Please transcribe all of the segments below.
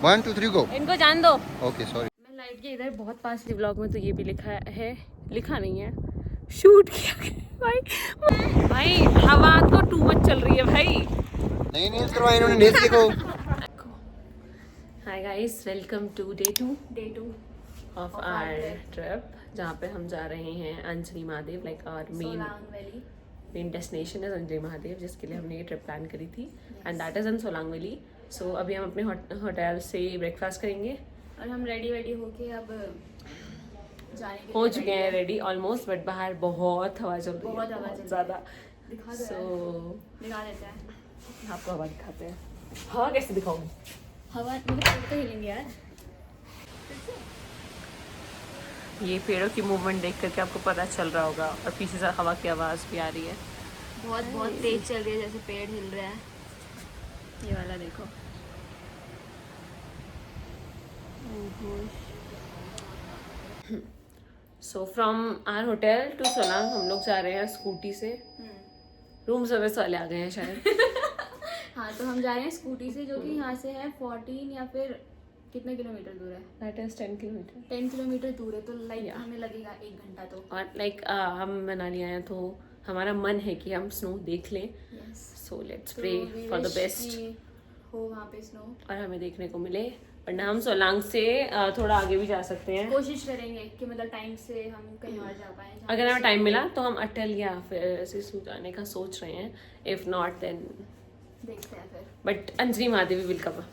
1 2 3 गो। इनको जान दो। Okay sorry. मैं लाइट के इधर बहुत पास थी व्लॉग में, तो ये भी लिखा है, लिखा नहीं है, शूट किया गया। भाई हवा तो टू मच चल रही है भाई। नहीं नेल्स करवाए इन्होंने, नेल्स देखो। Hi guys, welcome to day two of our trip, जहाँ पे हम जा रहे हैं Anjani Mahadev. Like our main destination है अंजनी महादेव, जिसके लिए हमने ये ट्रिप प्लान करी थी, and that is in Solang valley. So अभी हम अपने होटल से ब्रेकफास्ट करेंगे और हम रेडी होके अब जाने के हो चुके हैं रेडी ऑलमोस्ट, बट बाहर बहुत हवा चल रही है, बहुत हवा चल रही है। ज़्यादा। दिखा दिखा देते हैं आपको हवा दिखाते हैं। हवा कैसे दिखाऊंगी? हवा मतलब तो हिलेंगे यार। ये पेड़ों की मूवमेंट देख करके आपको पता चल रहा होगा, और पीछे से हवा की आवाज़ भी आ रही है। बहुत तेज चल रही है, जैसे पेड़ हिल रहा है। ये वाला देखो। So from our hotel to Solang हम लोग जा रहे हैं स्कूटी से। रूम सर्विस वाले आ गए हैं शायद। हाँ, तो हम जा रहे हैं स्कूटी से, जो कि यहाँ से है 14 या फिर कितने किलोमीटर दूर है? That is 10 kilometre. 10 किलोमीटर दूर है, तो लाइक हमें लगेगा 1 घंटा। तो और लाइक हम मनाली आए हैं, तो हमारा मन है कि हम स्नो देख लें। So let's pray for the best हो वहाँ पे स्नो, और हमें देखने को मिले। वरना हम सोलांग से थोड़ा आगे भी जा सकते हैं। कोशिश करेंगे कि मतलब टाइम से हम कहीं और जा पाए। अगर हमें टाइम मिला तो हम अटल या फिर सिसु जाने का सोच रहे हैं। इफ नॉट देन देखते हैं फिर। But Anjani Mahadevi will cover.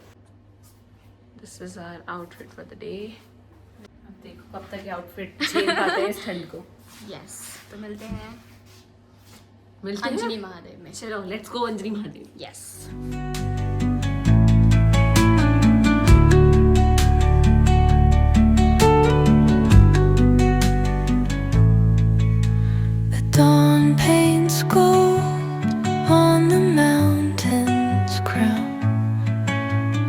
This is our outfit for the day. अब देखो कब तक ये आउटफिट झेल पाते हैं इस ठंड को। यस, तो मिलते हैं अंजनी महादेव में। चलो let's go Anjani Mahadev. Yes. Dawn paints gold on the mountain's crown,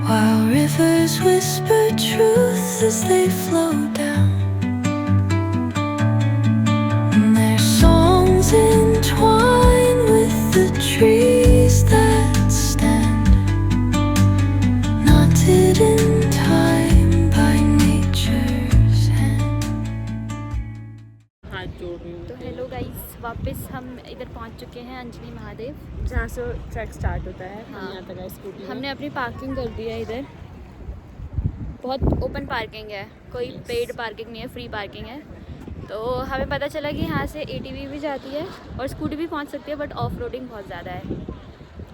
while rivers whisper truth as they flow down, and their songs entwine with the trees that stand, knotted in time by nature's hand. हाथ जोड़ रही हूँ। तो hello guys, वापस हम इधर पहुंच चुके हैं अंजनी महादेव, जहाँ से ट्रैक स्टार्ट होता है। हाँ। हम यहाँ तक आए स्कूटी में। हमने अपनी पार्किंग कर दी है इधर। बहुत ओपन पार्किंग है, कोई पेड पार्किंग नहीं है, फ्री पार्किंग है। तो हमें पता चला कि यहाँ से ATV भी जाती है और स्कूटी भी पहुँच सकती है, बट ऑफ रोडिंग बहुत ज़्यादा है।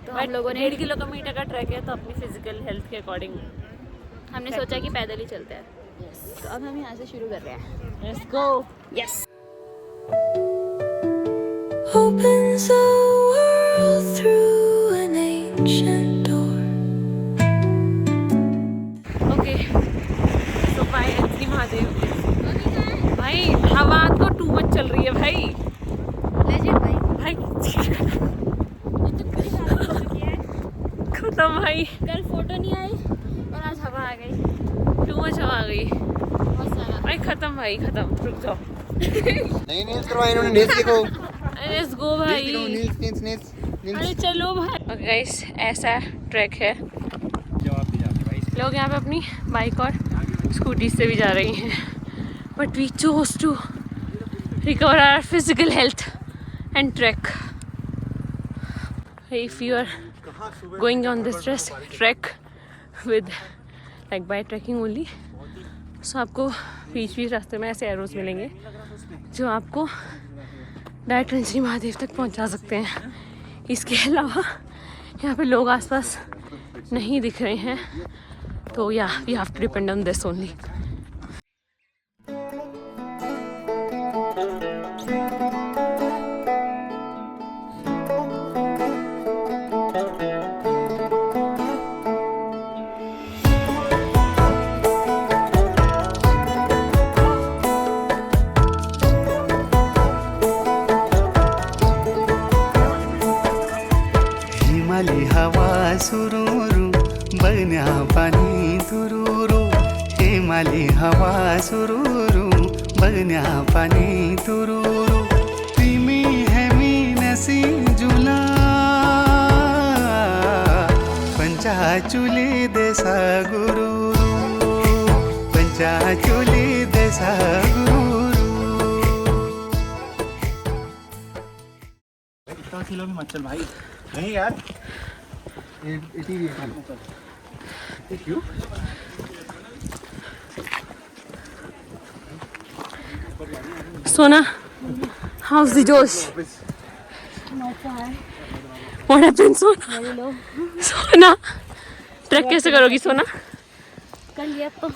तो हम लोगों ने 1.5 किलोमीटर का ट्रैक है, तो अपनी फिजिकल हेल्थ के अकॉर्डिंग हमने सोचा कि पैदल ही चलते हैं। तो अब हम यहाँ से शुरू कर रहे हैं। Let's go. Yes. Opens the world through an ancient door. Okay, so bye Anjani Mahadev. भाई हवा तो टू मच चल रही है भाई। लेजेंड भाई। भाई खत्म भाई। कल फोटो नहीं आई और आज हवा आ गई, टू मच हवा आ गई बहुत सारा। भाई। खत्म भाई, खत्म। रुक जाओ। नहीं नेल्स करवाए इन्होंने, नेल्स देखो। लेट्स गो भाई। नेल्स अरे चलो भाई। ओके गाइस, ऐसा ट्रैक है। लोग यहाँ पे अपनी बाइक और स्कूटी से भी जा रही हैं, but we chose to recover our physical health and trek. If you are going on this trek with like by trekking only, so आपको बीच बीच रास्ते में ऐसे एरोज मिलेंगे जो आपको डायरेक्ट अंजनी महादेव तक पहुंचा सकते हैं। इसके अलावा यहाँ पे लोग आसपास नहीं दिख रहे हैं, तो या we have to depend on this only. हिमाली हवा सुरूरू बन्या पानी तुरुरू, हिमाली हवा सुरूरू बन्या पानी तुरुरू, तिमी हेमी नसी जुला पंचाचुली देसा गुरुरू। चुली देसा गुरु इतना किलो में मत चल भाई। नहीं यार क्यों? सोना, how's the Josh? What happened, सोना? सोना, ट्रैक कैसे करोगी सोना? कर लिया तो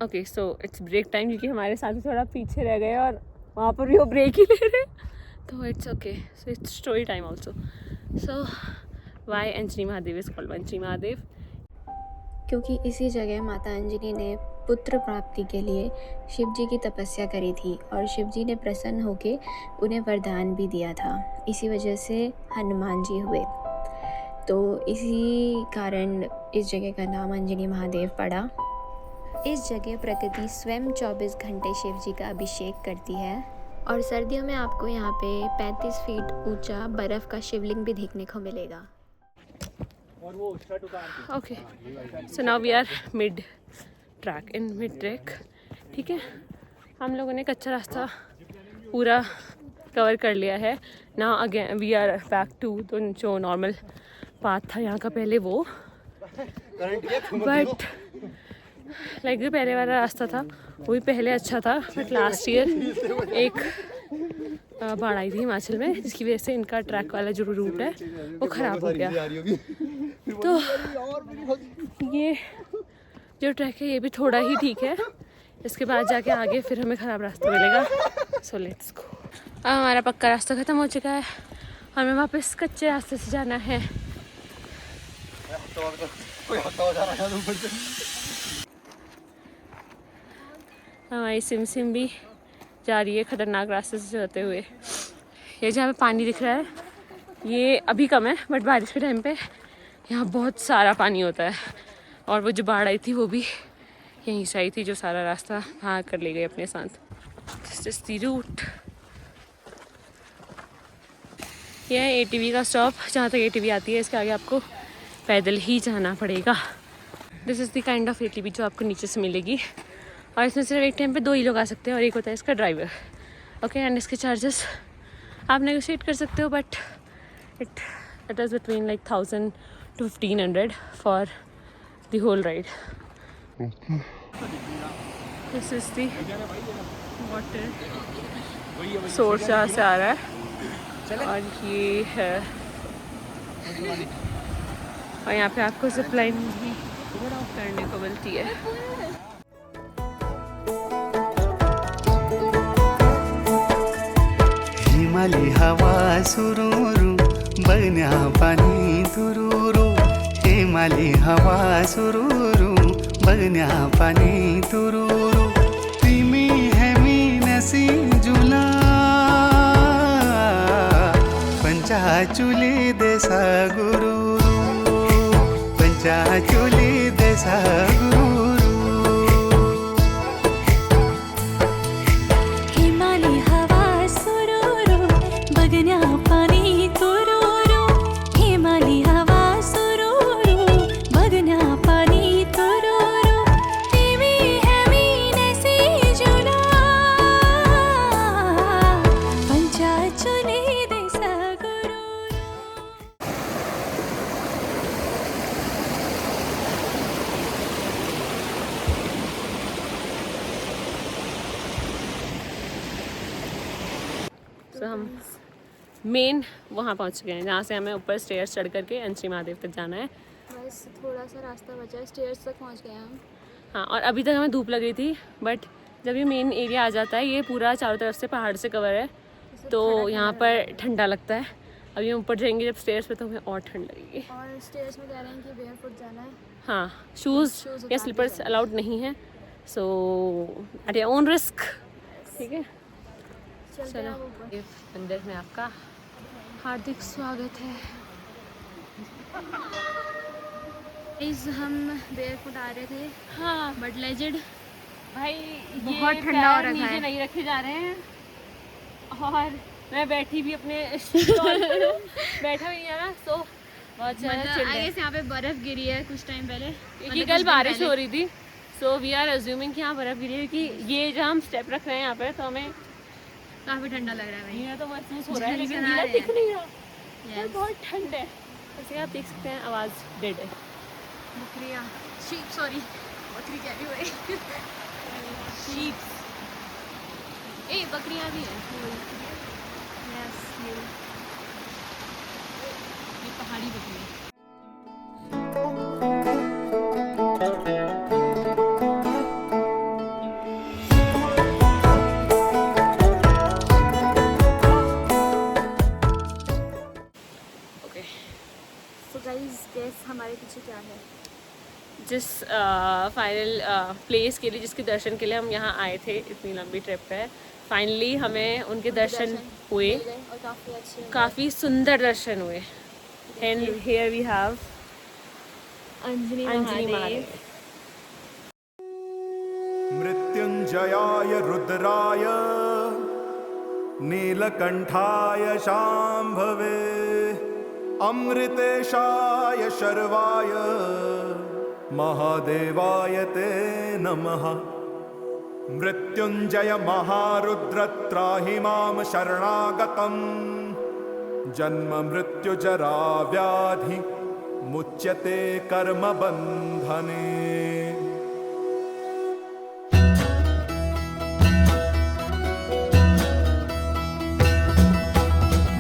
okay, so it's break time क्योंकि हमारे साथ थोड़ा पीछे रह गए और वहाँ पर भी वो ब्रेक ही ले रहे हैं, तो it's okay. So it's story time also. So why Anjani Mahadev is called Anjani Mahadev? क्योंकि इसी जगह माता अंजनी ने पुत्र प्राप्ति के लिए शिव जी की तपस्या करी थी और शिव जी ने प्रसन्न होकर उन्हें वरदान भी दिया था। इसी वजह से हनुमान जी हुए, तो इसी कारण इस जगह का नाम अंजनी महादेव पड़ा। इस जगह प्रकृति स्वयं 24 घंटे शिव जी का अभिषेक करती है और सर्दियों में आपको यहाँ पे 35 फीट ऊंचा बर्फ़ का शिवलिंग भी देखने को मिलेगा। Okay, so now we are mid track. ठीक है, हम लोगों ने कच्चा रास्ता पूरा कवर कर लिया है। Now again we are back to तो जो नॉर्मल पाथ था यहाँ का पहले वो, बट लाइक जो पहले वाला रास्ता था वो भी पहले अच्छा था, बट लास्ट ईयर एक बाढ़ आई थी हिमाचल में जिसकी वजह से इनका ट्रैक वाला जो रूट है वो ख़राब हो गया। तो ये जो ट्रैक है ये भी थोड़ा ही ठीक है, इसके बाद जाके आगे फिर हमें ख़राब रास्ता मिलेगा। So let's go. अब हमारा पक्का रास्ता ख़त्म हो चुका है, हमें वापस कच्चे रास्ते से जाना है। हमारी सिम भी जा रही है खतरनाक रास्ते से जाते हुए। ये जहाँ पे पानी दिख रहा है ये अभी कम है, बट बारिश के टाइम पे यहाँ बहुत सारा पानी होता है। और वो जो बाढ़ आई थी वो भी यहीं से आई थी, जो सारा रास्ता भाग कर ले गए अपने साथ। This is the route. यह है ATV का स्टॉप, जहाँ तक ATV आती है इसके आगे आपको पैदल ही जाना पड़ेगा। This is the kind of ATV जो आपको नीचे से मिलेगी, और इसमें सिर्फ एक टाइम पे 2 ही लोग आ सकते हैं और एक होता है इसका ड्राइवर। ओके, एंड इसके चार्जेस आप नेगोशिएट कर सकते हो, but it is between like 1000 to 1500 for the whole ride. This is the water source जहाँ से आ रहा है, और ये है, और यहाँ पे आपको जिप लाइन भी करने को मिलती है। हिमाली हवा सुरूरू बगण्या पाणी तुरुरू हिमाली हवा सुरूरू बगण्या पाणी तुरुरू तिमी हेमी नसी जुला पंचाचुली देसा गुरुरू पंचाचुली देसा गुरुरू हिमाली हवा सुरूरू बगण्या पाणी तुरूरू हिमाली हवा सुरूरू बगण्या पाणी तुरूरू तिमी हेमी नसी जुला पंचाचुली देसा गुरुरू। तो हम मेन वहाँ पहुँच गए हैं जहाँ से हमें ऊपर स्टेयर्स चढ़ करके अंजनी महादेव तक जाना है। बस थोड़ा सा रास्ता बचा है, स्टेयर्स तक पहुंच गए हम। हाँ, और अभी तक हमें धूप लग रही थी, बट जब ये मेन एरिया आ जाता है ये पूरा चारों तरफ से पहाड़ से कवर है, तो यहाँ पर ठंडा लगता है। अभी हम ऊपर जाएंगे जब स्टेयर्स पे तो हमें और ठंड लगेगी। और स्टेयर्स में कह रहे हैं कि बेयरफुट जाना है। हाँ, शूज़ या स्लीपर्स अलाउड नहीं है, सो एट योर ओन रिस्क। ठीक है, चलो। मंदिर में आपका हार्दिक स्वागत है। इस हम बेयरफुट आ रहे थे, हाँ बट लेजेंड भाई, बहुत ठंडा हो रखा नीचे है। नहीं रखे जा रहे हैं, और मैं बैठी भी अपने स्टॉल पर हूँ, बैठा भी नहीं है ना, तो बहुत ज़्यादा चिल्ड है। आगे से यहाँ पे बर्फ गिरी है कुछ टाइम पहले, क्योंकि कल बारिश हो रही थी, सो वी आर अज्यूमिंग कि यहाँ बर्फ़ गिरी है, क्योंकि ये जो हम स्टेप रख रहे हैं यहाँ पे तो हमें काफ़ी ठंडा लग रहा है भाई। यहाँ तो महसूस हो रहा है, लेकिन झनझना गीला रहे दिख हैं। नहीं रहा। ये बहुत ठंड है। जैसे आप देख सकते हैं आवाज़ डेड है। बकरियाँ, शीप, सॉरी बकरी क्या भी हुई। शीप, ए बकरियाँ भी हैं। यस, ये पहाड़ी बकरी है। So guys, guess हमारे पीछे क्या है? जिस फाइनल प्लेस के लिए, जिसके दर्शन के लिए हम यहाँ आए थे इतनी लंबी ट्रिप पे, फाइनली हमें उनके दर्शन हुए। मिल गए और काफ़ी अच्छे हुए। काफ़ी सुंदर दर्शन हुए। And here we have Anjani Anjani Mahadev. Mahadev. मृत्युंजयाय रुद्राय नीलकंठाय शांभवे अमृतेशाय शर्वाय महादेवाय ते नमः। मृत्युंजय महारुद्र त्राहि मां शरणागतम् जन्म मृत्यु जरा व्याधि मुच्यते कर्म बंधने।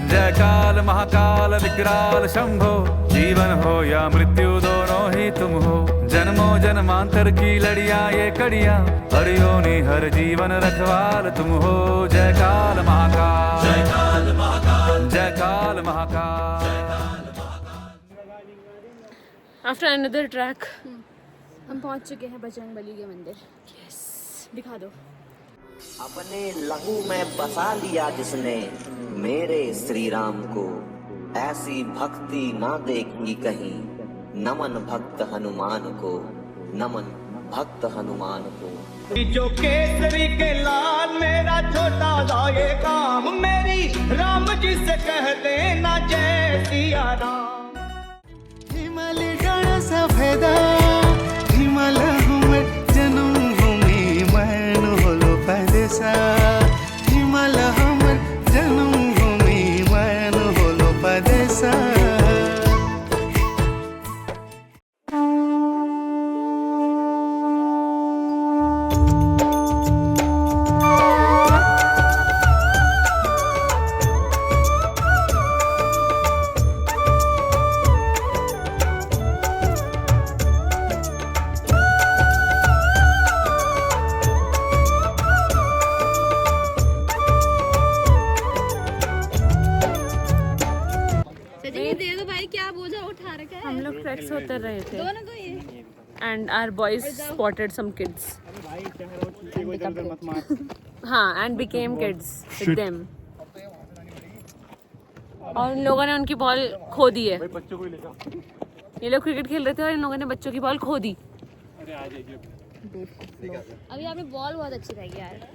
जय काल महाकाल विकराल शंभो, जीवन हो या मृत्यु दोनों ही तुम हो। जन्मों जन्मांतर की लड़ियां ये कड़ियां, हर योनि हर जीवन रखवाल तुम हो। जय काल महाकाल, जय काल महाकाल, जय काल महाकाल। आफ्टर अनदर ट्रैक हम पहुंच चुके हैं बजरंगबली के मंदिर। यस, दिखा दो। अपने लहू में बसा लिया जिसने मेरे श्री राम को, ऐसी भक्ति ना देखी कहीं। नमन भक्त हनुमान को, नमन भक्त हनुमान को। जो केसरी के लाल मेरा छोटा सा ये काम, मेरी राम जी से कह देना जय सिया राम। हिमाल डाला सफेदा हिमाल हमर जन्म भूमि मन होलो परदेसा। हिमाल हमर जन्म भूमि मन होलो परदेसा। दे दो भाई, क्या बोझा उठा रखा है। हम लोग ट्रैक से उतर रहे थे दो ना दो ये। And our boys spotted some kids. हाँ, and became kids with them. और उन लोगों ने उनकी बॉल खो दी है। ये लोग क्रिकेट खेल रहे थे और इन लोगों ने बच्चों की बॉल खो दी। अभी आपने बॉल बहुत अच्छी लगी यार।